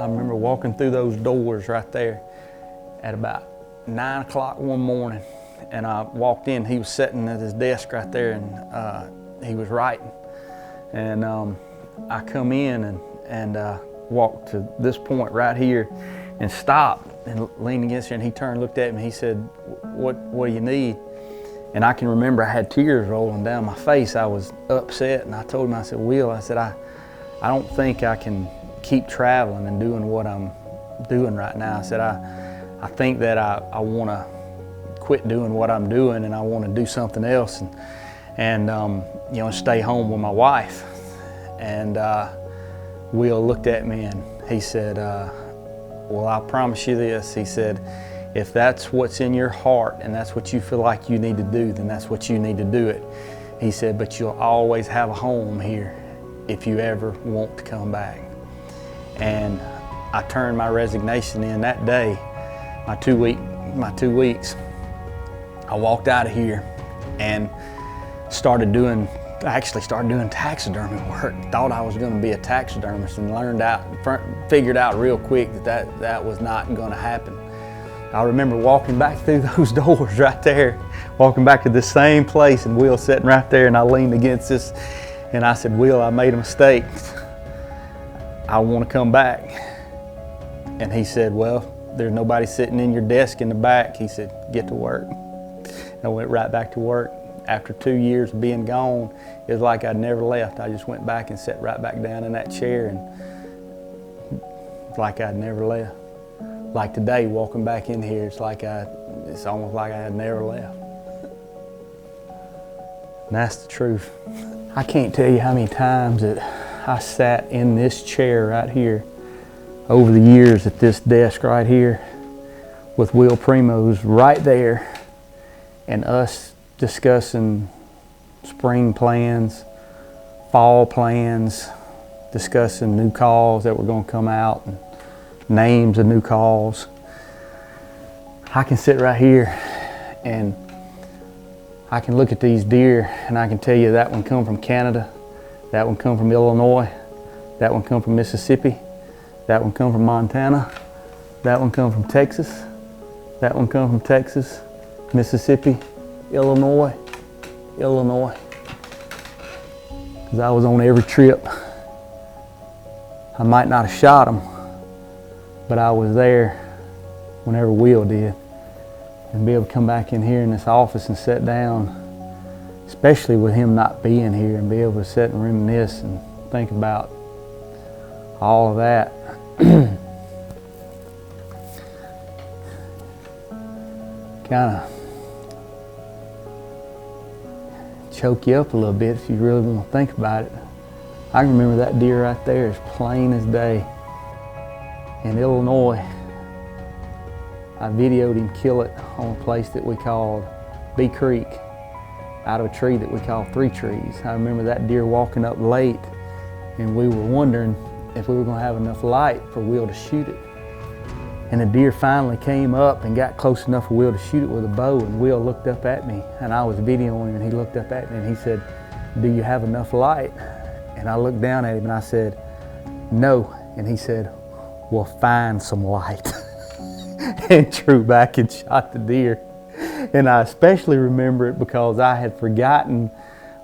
remember walking through those doors right there at about 9 o'clock one morning, and I walked in. He was sitting at his desk right there, and he was writing. And I come in and walked to this point right here and stopped and leaned against her, and he turned, looked at me, he said, what do you need? And I can remember I had tears rolling down my face. I was upset, and I told him, I said, Will, I said, I don't think I can keep traveling and doing what I'm doing right now. I said, I think that I want to quit doing what I'm doing, and I want to do something else, and you know, stay home with my wife. And Will looked at me and he said, well, I promise you this. He said, if that's what's in your heart and that's what you feel like you need to do, then that's what you need to do it. He said, but you'll always have a home here if you ever want to come back. And I turned my resignation in that day, my 2 weeks. I walked out of here and actually started doing taxidermy work. Thought I was going to be a taxidermist, and figured out real quick that was not going to happen. I remember walking back through those doors right there, walking back to the same place, and Will sitting right there, and I leaned against this, and I said, Will, I made a mistake. I want to come back. And he said, well, there's nobody sitting in your desk in the back. He said, get to work. And I went right back to work. After 2 years of being gone, it was like I'd never left. I just went back and sat right back down in that chair, and it's like I'd never left. Like today, walking back in here, it's almost like I had never left. And that's the truth. I can't tell you how many times that I sat in this chair right here over the years at this desk right here with Will Primos right there, and us discussing spring plans, fall plans, discussing new calls that were going to come out, and names of new calls. I can sit right here and I can look at these deer, and I can tell you that one come from Canada, that one come from Illinois, that one come from Mississippi, that one come from Montana, that one come from Texas, that one come from Texas, Mississippi, Illinois. Because I was on every trip. I might not have shot them, but I was there whenever Will did. And be able to come back in here in this office and sit down, especially with him not being here, and be able to sit and reminisce and think about all of that. Kind of choke you up a little bit if you really want to think about it. I can remember that deer right there as plain as day. In Illinois, I videoed him kill it on a place that we called Bee Creek, out of a tree that we called Three Trees. I remember that deer walking up late, and we were wondering if we were going to have enough light for Will to shoot it. And the deer finally came up and got close enough for Will to shoot it with a bow, and Will looked up at me, and I was videoing him, and he looked up at me and he said, do you have enough light? And I looked down at him and I said, no. And he said, well, find some light. And drew back and shot the deer. And I especially remember it because I had forgotten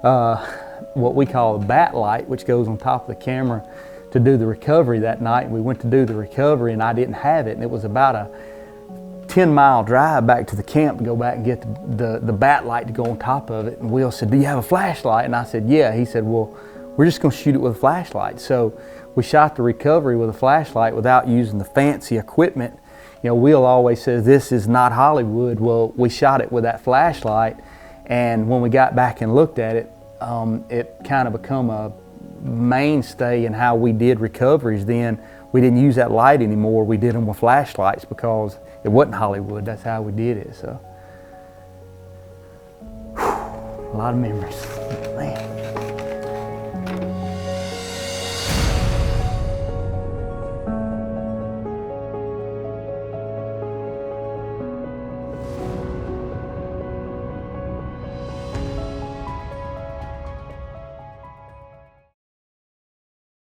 what we call a bat light, which goes on top of the camera, to do the recovery that night. We went to do the recovery and I didn't have it, and it was about a 10-mile drive back to the camp to go back and get the bat light to go on top of it. And Will said, do you have a flashlight? And I said, yeah. He said, well, we're just going to shoot it with a flashlight. So we shot the recovery with a flashlight without using the fancy equipment. You know, Will always says, this is not Hollywood. Well, we shot it with that flashlight, and when we got back and looked at it, it kind of become a mainstay in how we did recoveries then. We didn't use that light anymore. We did them with flashlights because it wasn't Hollywood. That's how we did it. So, a lot of memories, man.